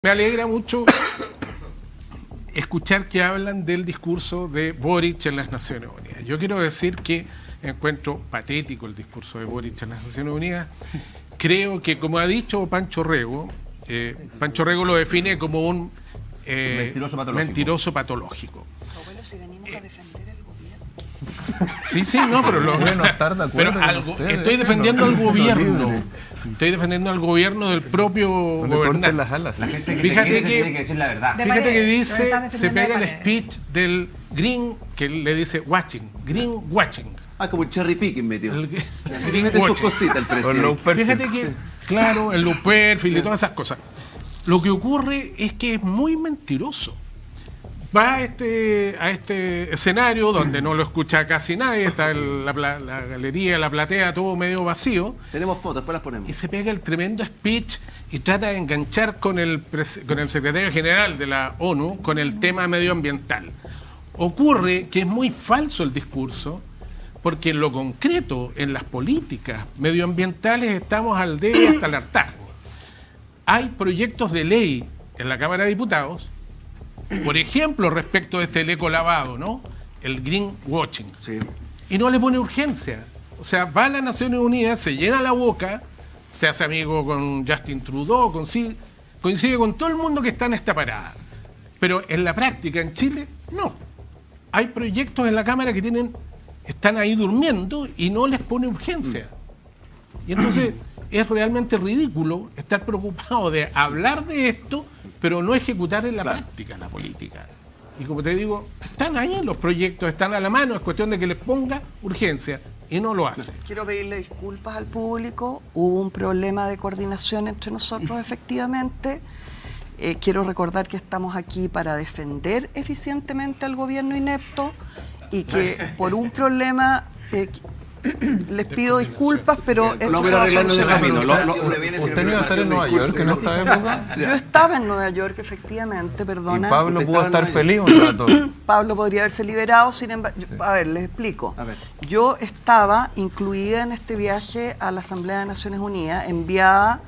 Me alegra mucho escuchar que hablan del discurso de Boric en las Naciones Unidas. Yo quiero decir que encuentro patético el discurso de Boric en las Naciones Unidas. Creo que, como ha dicho Pancho Rego lo define como un mentiroso patológico. Bueno, si venimos a defender el gobierno. Sí, no, pero estoy defendiendo al gobierno. Estoy defendiendo al gobierno del propio gobernante. La gente que Fíjate tiene que decir la verdad. Fíjate que dice, se pega el speech del Green, que le dice watching, Green watching. Ah, como el cherry picking metió. Green mete sus watching. cositas el presidente. Fíjate que, claro, el low perfil y todas esas cosas. Lo que ocurre es que es muy mentiroso. Va a este escenario donde no lo escucha casi nadie, está la galería, la platea, todo medio vacío. Tenemos fotos, después las ponemos. Y se pega el tremendo speech y trata de enganchar con el secretario general de la ONU con el tema medioambiental. Ocurre que es muy falso el discurso, porque en lo concreto, en las políticas medioambientales, estamos al debe hasta el hartazgo. Hay proyectos de ley en la Cámara de Diputados, por ejemplo, respecto de este eco lavado, ¿no? El greenwashing. Sí. Y no le pone urgencia. O sea, va a las Naciones Unidas, se llena la boca, se hace amigo con Justin Trudeau, coincide con todo el mundo que está en esta parada. Pero en la práctica, en Chile, no. Hay proyectos en la Cámara que están ahí durmiendo y no les pone urgencia. Y entonces es realmente ridículo estar preocupado de hablar de esto, pero no ejecutar en la práctica la política. Y como te digo, están ahí los proyectos, están a la mano, es cuestión de que les ponga urgencia y no lo hace. Quiero pedirle disculpas al público, hubo un problema de coordinación entre nosotros efectivamente. Quiero recordar que estamos aquí para defender eficientemente al gobierno inepto y que por un problema... les pido disculpas, pero esto lo voy a arreglar en el camino. ¿Usted no iba a estar en Nueva York en esta época? Yo estaba en Nueva York, efectivamente, perdona. ¿Y Pablo pudo estar feliz un rato? Pablo podría haberse liberado, sin embargo... A ver, les explico. Yo estaba incluida en este viaje a la Asamblea de Naciones Unidas, enviada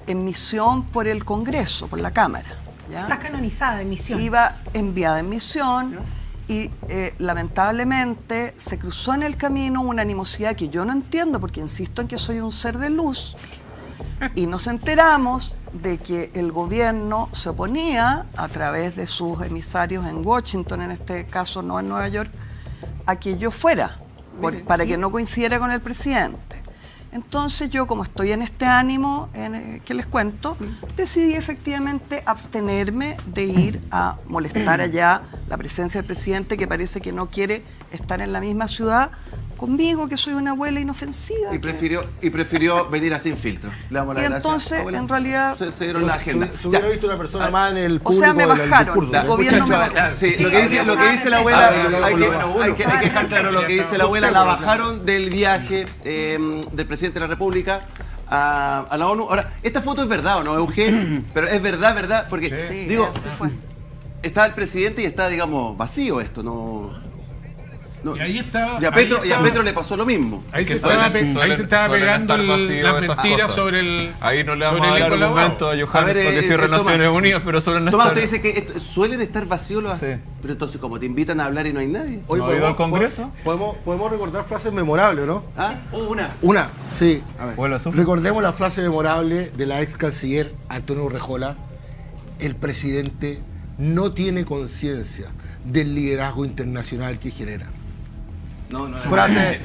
en misión por el Congreso, por la Cámara. ¿Ya? Estás canonizada en misión. Iba enviada en misión... Y lamentablemente se cruzó en el camino una animosidad que yo no entiendo, porque insisto en que soy un ser de luz, y nos enteramos de que el gobierno se oponía, a través de sus emisarios en Washington, en este caso no en Nueva York, a que yo fuera, para que no coincidiera con el presidente. Entonces yo, como estoy en este ánimo que les cuento, decidí efectivamente abstenerme de ir a molestar allá la presencia del presidente, que parece que no quiere estar en la misma ciudad conmigo, que soy una abuela inofensiva. Y prefirió venir a sin filtro. Le damos la gracia. Entonces, abuela. En realidad... Se dieron la agenda. Se hubiera visto una persona más en el público. O sea, me bajaron. El gobierno me bajó. Sí, lo que dice la abuela, hay que dejar claro lo que dice la abuela. La bajaron del viaje del presidente de la República a la ONU. Ahora, ¿esta foto es verdad o no, Eugenio? Pero es verdad, porque, sí, digo, así fue. está el presidente y está, digamos, vacío esto, no... Y ahí estaba, y a Petro le pasó lo mismo. Ahí se estaba pegando las mentiras sobre el... Ahí no le vamos a dar argumento a Johannes para que cierre Naciones Unidas, pero sobre Tomás, usted dice que suelen estar vacíos los... Sí. Pero entonces, como te invitan a hablar y no hay nadie. ¿No ha ido al Congreso? Podemos recordar frases memorables, ¿no? ¿Ah? Una, sí. A ver. Bueno, recordemos la frase memorable de la ex canciller Antonio Urrejola: el presidente no tiene conciencia del liderazgo internacional que genera. Frase.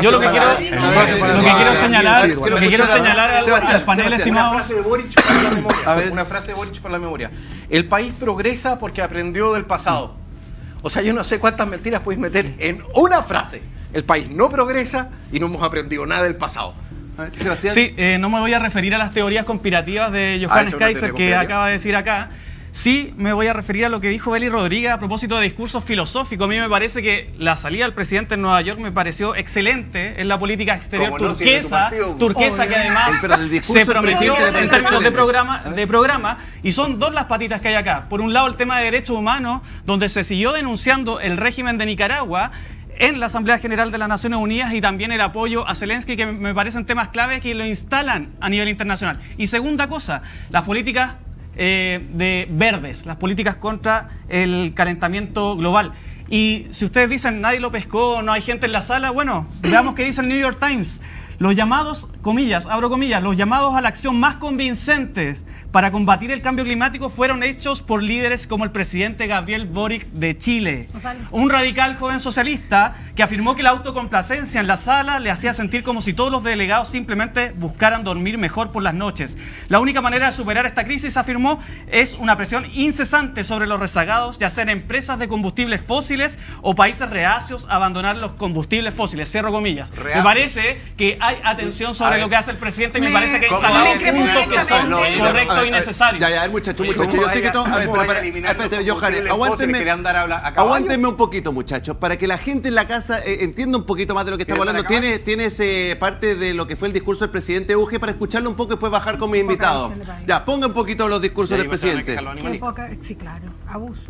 Yo lo que quiero señalar al panel, estimado. Una frase de Boric para la memoria. El país progresa porque aprendió del pasado. O sea, yo no sé cuántas mentiras puedes meter en una frase. El país no progresa y no hemos aprendido nada del pasado. Sebastián. Sí, no me voy a referir a las teorías conspirativas de Johannes Kaiser que acaba de decir acá. Sí, me voy a referir a lo que dijo Beli Rodríguez a propósito de discursos filosóficos. A mí me parece que la salida del presidente en Nueva York me pareció excelente en la política exterior turquesa que además se prometió en términos de programa, y son dos las patitas que hay acá. Por un lado, el tema de derechos humanos, donde se siguió denunciando el régimen de Nicaragua, en la Asamblea General de las Naciones Unidas y también el apoyo a Zelensky, que me parecen temas clave que lo instalan a nivel internacional. Y segunda cosa, las políticas de verdes, las políticas contra el calentamiento global. Y si ustedes dicen nadie lo pescó, no hay gente en la sala, bueno, veamos qué dice el New York Times. Los llamados, comillas, abro comillas, los llamados a la acción más convincentes para combatir el cambio climático fueron hechos por líderes como el presidente Gabriel Boric de Chile. Un radical joven socialista que afirmó que la autocomplacencia en la sala le hacía sentir como si todos los delegados simplemente buscaran dormir mejor por las noches. La única manera de superar esta crisis, afirmó, es una presión incesante sobre los rezagados, ya sean empresas de combustibles fósiles o países reacios a abandonar los combustibles fósiles. Cierro comillas. Reacios. Me parece que hay atención sobre lo que hace el presidente y me parece que instalamos puntos que son correctos y necesarios. Ya, muchachos, yo sé que todo... A ver, espérate, Johannes, aguántenme un poquito, muchachos, para que la gente en la casa entienda un poquito más de lo que estamos hablando. Tienes parte de lo que fue el discurso del presidente Uge para escucharlo un poco y después bajar con mis invitados. Ya, ponga un poquito los discursos del presidente. Sí, claro, abuso.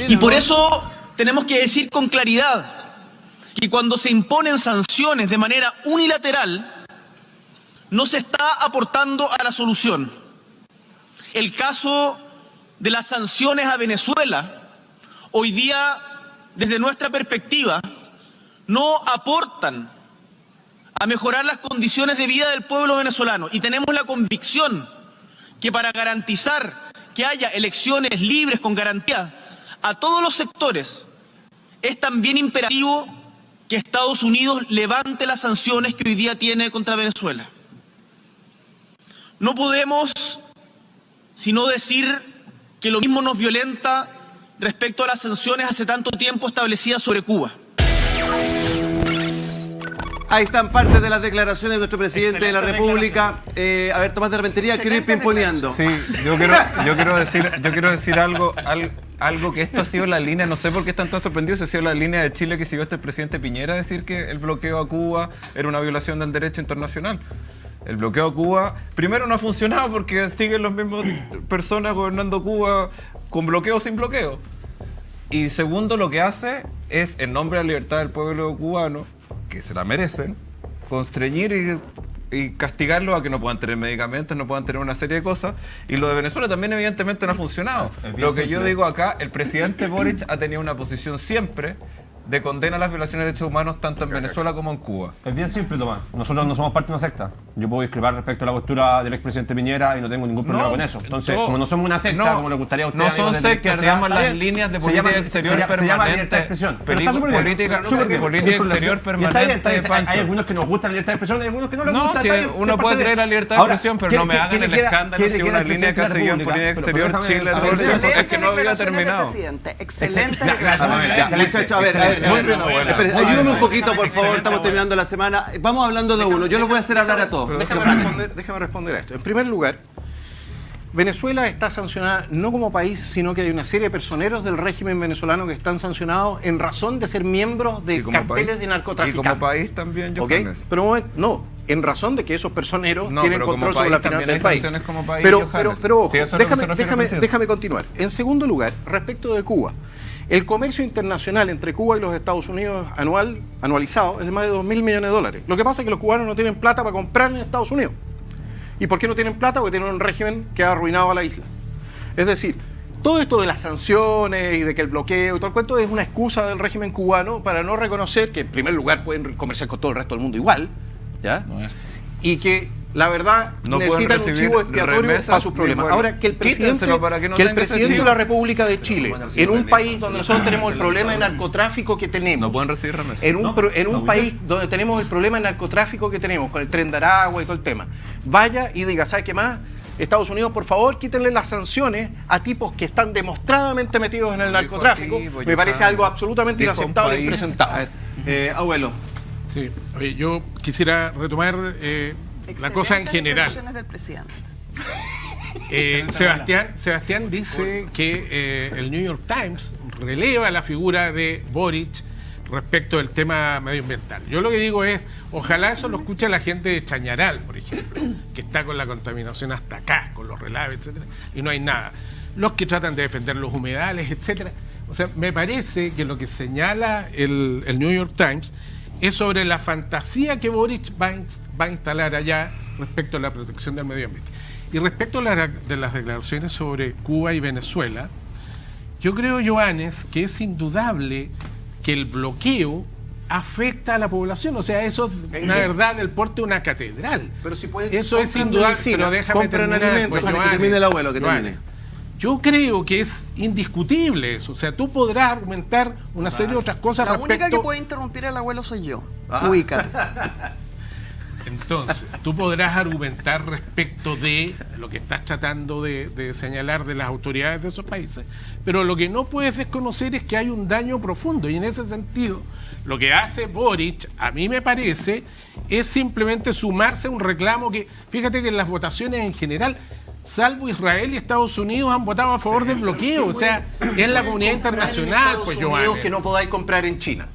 Y por eso tenemos que decir con claridad que cuando se imponen sanciones de manera unilateral, no se está aportando a la solución. El caso de las sanciones a Venezuela, hoy día, desde nuestra perspectiva, no aportan a mejorar las condiciones de vida del pueblo venezolano. Y tenemos la convicción que para garantizar que haya elecciones libres con garantía a todos los sectores, es también imperativo que Estados Unidos levante las sanciones que hoy día tiene contra Venezuela. No podemos sino decir que lo mismo nos violenta respecto a las sanciones hace tanto tiempo establecidas sobre Cuba. Ahí están partes de las declaraciones de nuestro presidente de la República. A ver, Tomás de Rementería, quiero ir pimponeando. Sí, yo quiero decir algo que esto ha sido la línea, no sé por qué están tan sorprendidos, ha sido la línea de Chile que siguió este presidente Piñera, decir que el bloqueo a Cuba era una violación del derecho internacional. El bloqueo a Cuba, primero no ha funcionado porque siguen las mismas personas gobernando Cuba con bloqueo o sin bloqueo. Y segundo, lo que hace es, en nombre de la libertad del pueblo cubano, que se la merecen, constreñir y castigarlo a que no puedan tener medicamentos, no puedan tener una serie de cosas. Y lo de Venezuela también evidentemente no ha funcionado. Lo que yo digo acá, el presidente Boric ha tenido una posición siempre de condena a las violaciones de derechos humanos tanto en Venezuela como en Cuba. Es bien simple, Tomás. Nosotros no somos parte de una secta. Yo puedo discrepar respecto a la postura del expresidente Piñera y no tengo ningún problema con eso. Entonces, como no somos una secta, como le gustaría a ustedes... No son sectas, se llaman las líneas de política exterior permanente. Se llama libertad de expresión. Política exterior permanente. Hay algunos que nos gustan la libertad de expresión, hay algunos que no les gusta. No, uno puede creer la libertad de expresión, pero no me hagan el escándalo si una línea que ha seguido en política exterior Chile todo el tiempo. Es que no había terminado. Excelente. Muchachos, a ver. Ayúdame un poquito, por favor, estamos terminando la semana. Vamos hablando de uno, yo los voy a hacer hablar a todos. Déjame responder a esto. En primer lugar, Venezuela está sancionada no como país, sino que hay una serie de personeros del régimen venezolano que están sancionados en razón de ser miembros de carteles de narcotraficantes. Y como país también, Johannes. Pero no, en razón de que esos personeros tienen control sobre la finanza del país. País. Pero ojo, déjame continuar. En segundo lugar, respecto de Cuba. El comercio internacional entre Cuba y los Estados Unidos anualizado es de más de 2.000 millones de dólares. Lo que pasa es que los cubanos no tienen plata para comprar en Estados Unidos. ¿Y por qué no tienen plata? Porque tienen un régimen que ha arruinado a la isla. Es decir, todo esto de las sanciones y de que el bloqueo y todo el cuento es una excusa del régimen cubano para no reconocer que en primer lugar pueden comerciar con todo el resto del mundo igual, ¿ya? No es. Y que la verdad no necesitan un chivo expiatorio para sus problemas. Ahora, que el presidente de la República de Chile, en un país donde nosotros tenemos el problema de narcotráfico que tenemos, no pueden recibir remesas. En un país donde tenemos el problema de narcotráfico que tenemos, con el Tren de Aragua y todo el tema, vaya y diga, ¿sabe qué más? Estados Unidos, por favor, quítenle las sanciones a tipos que están demostradamente metidos en el narcotráfico. Me parece algo absolutamente inaceptable y impresentable. Abuelo. Sí, oye, yo quisiera retomar la cosa en general. Del presidente. Sebastián dice que el New York Times releva la figura de Boric respecto del tema medioambiental. Yo lo que digo es, ojalá eso lo escuche la gente de Chañaral, por ejemplo, que está con la contaminación hasta acá, con los relaves, etcétera, y no hay nada. Los que tratan de defender los humedales, etcétera. O sea, me parece que lo que señala el New York Times es sobre la fantasía que Boric va a instalar allá respecto a la protección del medio ambiente. Y respecto a de las declaraciones sobre Cuba y Venezuela, yo creo, Johannes, que es indudable que el bloqueo afecta a la población. O sea, eso es una verdad del porte de una catedral. Pero si puede, eso es indudable, pero déjame terminar. Pues, que termine el abuelo, que termine. Yo creo que es indiscutible eso. O sea, tú podrás argumentar una serie de otras cosas respecto... La única que puede interrumpir al abuelo soy yo. Ubícate. Entonces, tú podrás argumentar respecto de lo que estás tratando de señalar de las autoridades de esos países, pero lo que no puedes desconocer es que hay un daño profundo, y en ese sentido, lo que hace Boric, a mí me parece, es simplemente sumarse a un reclamo que, fíjate que en las votaciones en general, salvo Israel y Estados Unidos, han votado a favor del bloqueo. O sea, es la comunidad internacional, pues, Johannes, que no podáis comprar en China.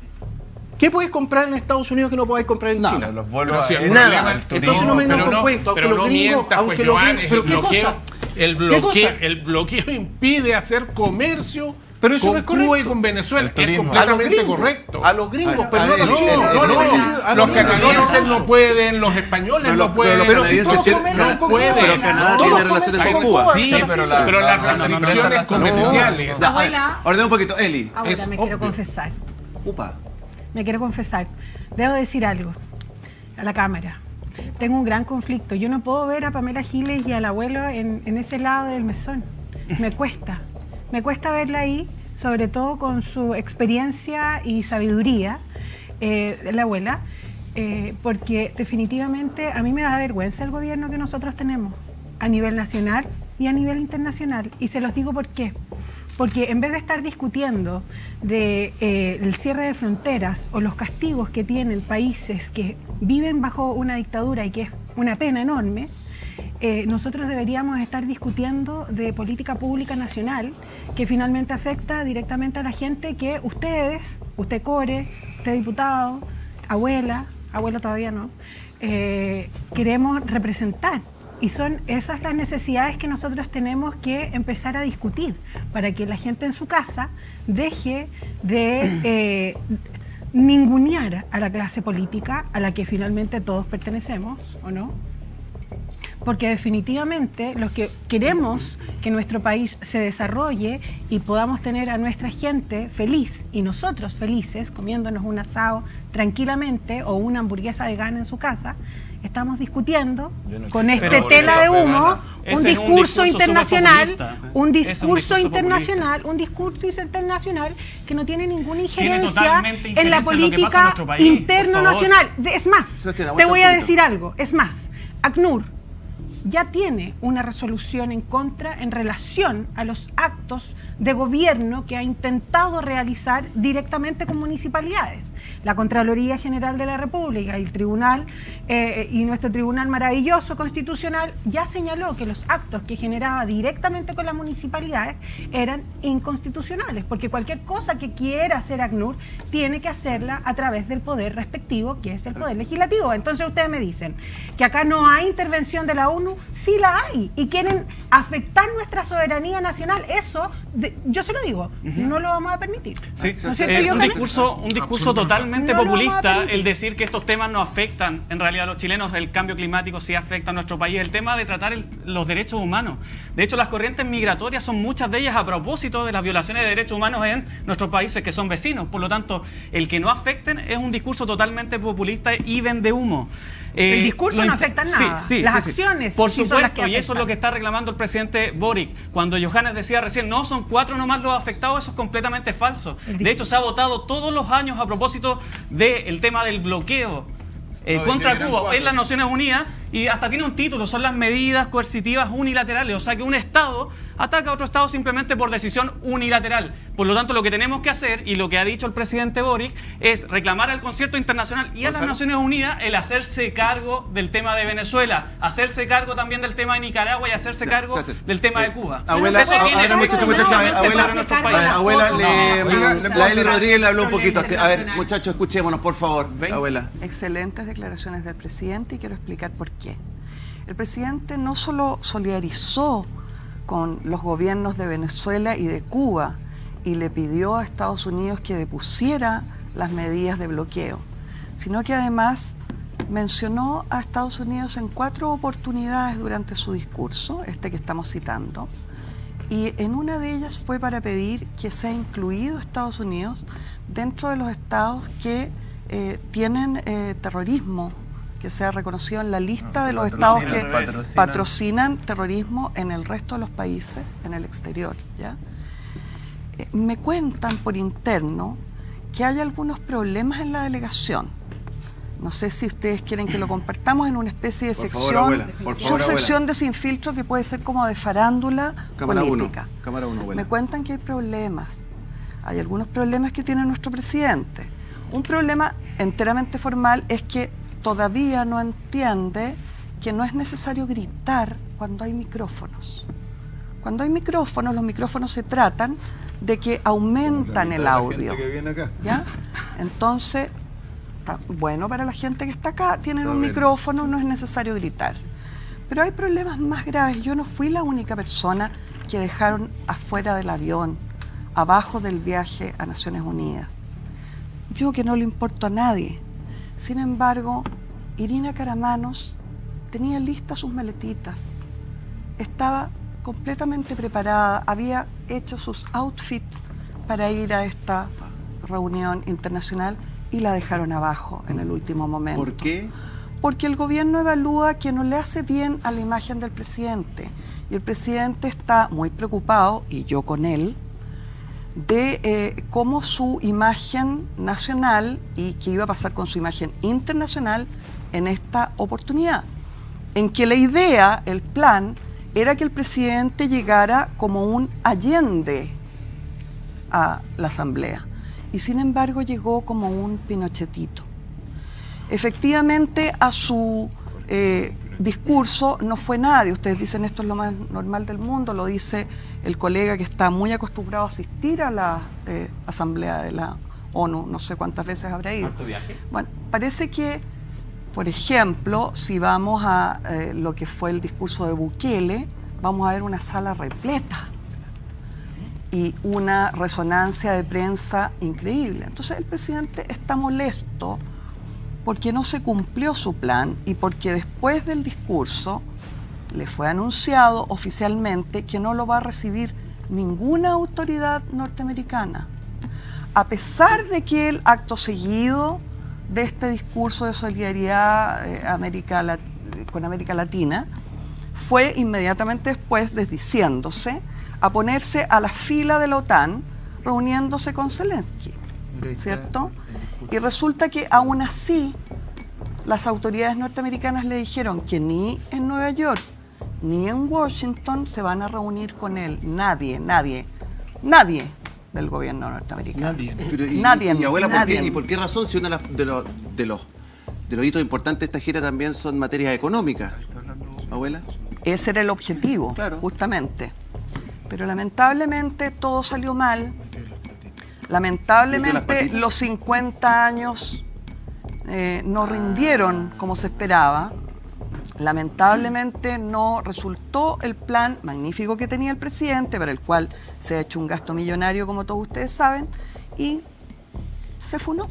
¿Qué podéis comprar en Estados Unidos que no podáis comprar en China? Los vuelos nada. Entonces no me vengan con cuentos. Pero no mientas, pues, Johannes, el ¿Qué bloqueo impide hacer comercio pero eso con no es correcto. Cuba y con Venezuela. Es completamente correcto. A los gringos, pero no a los chinos. Los canadienses no pueden, los españoles no pueden. Pero Canadá tiene relaciones con Cuba. Sí, pero las restricciones comerciales. Ordena un poquito, Eli. Abuela, me quiero confesar. Upa. Me quiero confesar. Debo decir algo a la cámara. Tengo un gran conflicto. Yo no puedo ver a Pamela Giles y al abuelo en ese lado del mesón. Me cuesta. Me cuesta verla ahí, sobre todo con su experiencia y sabiduría de la abuela, porque definitivamente a mí me da vergüenza el gobierno que nosotros tenemos a nivel nacional y a nivel internacional. Y se los digo por qué. Porque en vez de estar discutiendo el cierre de fronteras o los castigos que tienen países que viven bajo una dictadura y que es una pena enorme, nosotros deberíamos estar discutiendo de política pública nacional que finalmente afecta directamente a la gente que ustedes, usted Core, usted diputado, abuelo todavía no, queremos representar. Y son esas las necesidades que nosotros tenemos que empezar a discutir para que la gente en su casa deje de ningunear a la clase política a la que finalmente todos pertenecemos, ¿o no? Porque definitivamente los que queremos que nuestro país se desarrolle y podamos tener a nuestra gente feliz y nosotros felices comiéndonos un asado tranquilamente o una hamburguesa vegana en su casa, estamos discutiendo con este tela de humo un discurso internacional, un discurso internacional que no tiene ninguna injerencia en la política interna nacional. Es más, te voy a decir algo, es más, ACNUR ya tiene una resolución en contra en relación a los actos de gobierno que ha intentado realizar directamente con municipalidades. La Contraloría General de la República y el Tribunal y nuestro Tribunal maravilloso constitucional ya señaló que los actos que generaba directamente con las municipalidades eran inconstitucionales, porque cualquier cosa que quiera hacer ACNUR tiene que hacerla a través del poder respectivo, que es el poder legislativo. Entonces ustedes me dicen que acá no hay intervención de la ONU, sí la hay, y quieren afectar nuestra soberanía nacional. Eso, yo se lo digo, no lo vamos a permitir. Sí, ¿no es cierto, un discurso totalmente populista el decir que estos temas no afectan en realidad a los chilenos. El cambio climático sí afecta a nuestro país, el tema de tratar los derechos humanos. De hecho, las corrientes migratorias son muchas de ellas a propósito de las violaciones de derechos humanos en nuestros países que son vecinos. Por lo tanto, el que no afecten es un discurso totalmente populista y vende humo. El discurso no afecta en nada, las acciones por sí supuesto, son las que y eso es lo que está reclamando el presidente Boric. Cuando Johannes decía recién, no, son 4 nomás los afectados, eso es completamente falso. De hecho, se ha votado todos los años a propósito del tema del bloqueo contra Cuba en las Naciones Unidas, y hasta tiene un título, son las medidas coercitivas unilaterales, o sea que un Estado ataca a otro Estado simplemente por decisión unilateral. Por lo tanto, lo que tenemos que hacer, y lo que ha dicho el presidente Boric, es reclamar al concierto internacional y a las Naciones Unidas el hacerse cargo del tema de Venezuela, hacerse cargo también del tema de Nicaragua y hacerse cargo del tema de Cuba. Abuela, la Eli Rodríguez le habló un poquito. A ver, muchachos, escuchémonos, por favor. Abuela. Excelentes declaraciones del presidente y quiero explicar por qué. El presidente no solo solidarizó con los gobiernos de Venezuela y de Cuba y le pidió a Estados Unidos que depusiera las medidas de bloqueo, sino que además mencionó a Estados Unidos en 4 oportunidades durante su discurso, este que estamos citando, y en una de ellas fue para pedir que sea incluido Estados Unidos dentro de los estados que tienen terrorismo, que sea reconocido en la lista de los estados que patrocinan terrorismo en el resto de los países, en el exterior, ¿ya? Me cuentan por interno que hay algunos problemas en la delegación. No sé si ustedes quieren que lo compartamos en una especie de sección, subsección de Sin Filtro, que puede ser como de farándula política. Cámara 1, abuela. Me cuentan que hay problemas. Hay algunos problemas que tiene nuestro presidente. Un problema enteramente formal es que todavía no entiende que no es necesario gritar cuando hay micrófonos. Cuando hay micrófonos, los micrófonos se tratan de que aumentan el audio. ¿Ya? Entonces, bueno, para la gente que está acá, tienen un micrófono, no es necesario gritar. Pero hay problemas más graves. Yo no fui la única persona que dejaron afuera del avión, abajo del viaje a Naciones Unidas. Yo que no le importo a nadie. Sin embargo, Irina Karamanos tenía listas sus maletitas. Estaba completamente preparada, había hecho sus outfits para ir a esta reunión internacional y la dejaron abajo en el último momento. ¿Por qué? Porque el gobierno evalúa que no le hace bien a la imagen del presidente. Y el presidente está muy preocupado, y yo con él, de cómo su imagen nacional y qué iba a pasar con su imagen internacional en esta oportunidad. En que la idea, el plan, era que el presidente llegara como un Allende a la asamblea. Y sin embargo llegó como un Pinochetito. Efectivamente, a su discurso no fue nadie. Ustedes dicen esto es lo más normal del mundo, lo dice el colega que está muy acostumbrado a asistir a la asamblea de la ONU, no sé cuántas veces habrá ido. ¿Harto viaje? Bueno, parece que, por ejemplo, si vamos a lo que fue el discurso de Bukele, vamos a ver una sala repleta y una resonancia de prensa increíble. Entonces el presidente está molesto porque no se cumplió su plan y porque después del discurso le fue anunciado oficialmente que no lo va a recibir ninguna autoridad norteamericana. A pesar de que el acto seguido de este discurso de solidaridad con América Latina fue inmediatamente después desdiciéndose a ponerse a la fila de la OTAN, reuniéndose con Zelensky, ¿cierto? Y resulta que aún así las autoridades norteamericanas le dijeron que ni en Nueva York ni en Washington se van a reunir con él. Nadie del gobierno norteamericano. Nadie. Y abuela, ¿por qué razón? Si uno de los hitos importantes de esta gira también son materias económicas. Abuela. Ese era el objetivo, claro, justamente. Pero lamentablemente todo salió mal. Lamentablemente los 50 años no rindieron como se esperaba. Lamentablemente no resultó el plan magnífico que tenía el presidente, para el cual se ha hecho un gasto millonario, como todos ustedes saben, y se funó.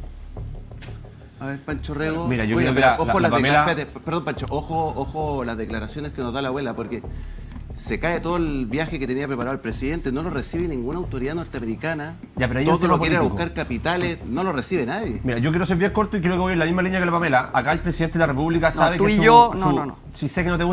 A ver, Pancho Rego. Mira, yo creo que perdón, Pancho, ojo las declaraciones que nos da la abuela, porque se cae todo el viaje que tenía preparado el presidente, no lo recibe ninguna autoridad norteamericana. Ya, pero todo lo que quiere buscar capitales, no lo recibe nadie. Mira, yo quiero ser bien corto y creo que voy en la misma línea que la Pamela. Acá el presidente de la República sabe tú que y yo, no. Si sé que no te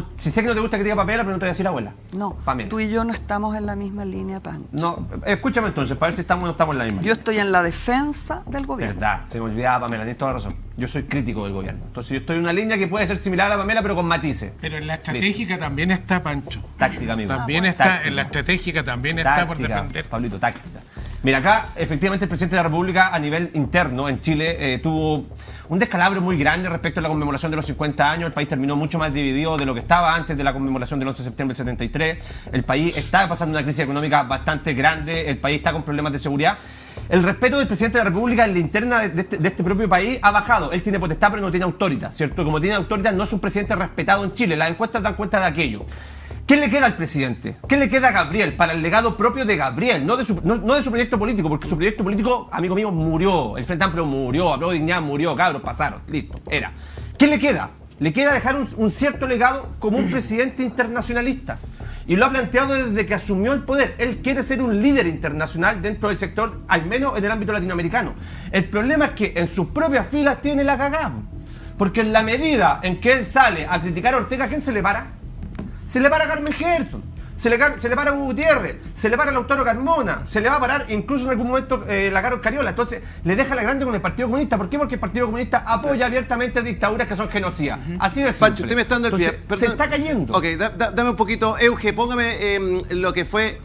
gusta que diga Pamela, pero no te voy a decir abuela. No, Pamela. Tú y yo no estamos en la misma línea, Pancho. No, escúchame entonces, para ver si estamos o no estamos en la misma. Yo estoy en la defensa del gobierno. Verdad, se me olvidaba Pamela, tienes toda la razón. Yo soy crítico del gobierno. Entonces yo estoy en una línea que puede ser similar a la Pamela, pero con matices. Pero en la estratégica también está, Pancho. Táctica, amigo. También está, en la estratégica también está por defender. Pablito, táctica. Mira, acá efectivamente el presidente de la República a nivel interno en Chile tuvo un descalabro muy grande respecto a la conmemoración de los 50 años. El país terminó mucho más dividido de lo que estaba antes de la conmemoración del 11 de septiembre del 73. El país está pasando una crisis económica bastante grande. El país está con problemas de seguridad. El respeto del presidente de la República en la interna de este propio país ha bajado. Él tiene potestad, pero no tiene autoridad, ¿cierto? Como tiene autoridad, no es un presidente respetado en Chile. Las encuestas dan cuenta de aquello. ¿Qué le queda al presidente? ¿Qué le queda a Gabriel para el legado propio de Gabriel? No de su proyecto político, porque su proyecto político, amigo mío, murió. El Frente Amplio murió, Apruebo Dignidad murió, cabros, pasaron, listo, era. ¿Qué le queda? Le queda dejar un cierto legado como un presidente internacionalista. Y lo ha planteado desde que asumió el poder. Él quiere ser un líder internacional dentro del sector, al menos en el ámbito latinoamericano. El problema es que en sus propias filas tiene la cagada. Porque en la medida en que él sale a criticar a Ortega, ¿quién se le para? Se le para a Carmen Gerson, se le para a Hugo Gutiérrez, se le para a Lautaro Carmona, se le va a parar incluso en algún momento la Carol Cariola. Entonces le deja la grande con el Partido Comunista. ¿Por qué? Porque el Partido Comunista apoya abiertamente dictaduras que son genocidas. Así de simple. Pancho, usted me está dando el pie. Se está cayendo. Ok, dame un poquito. Euge, póngame lo que fue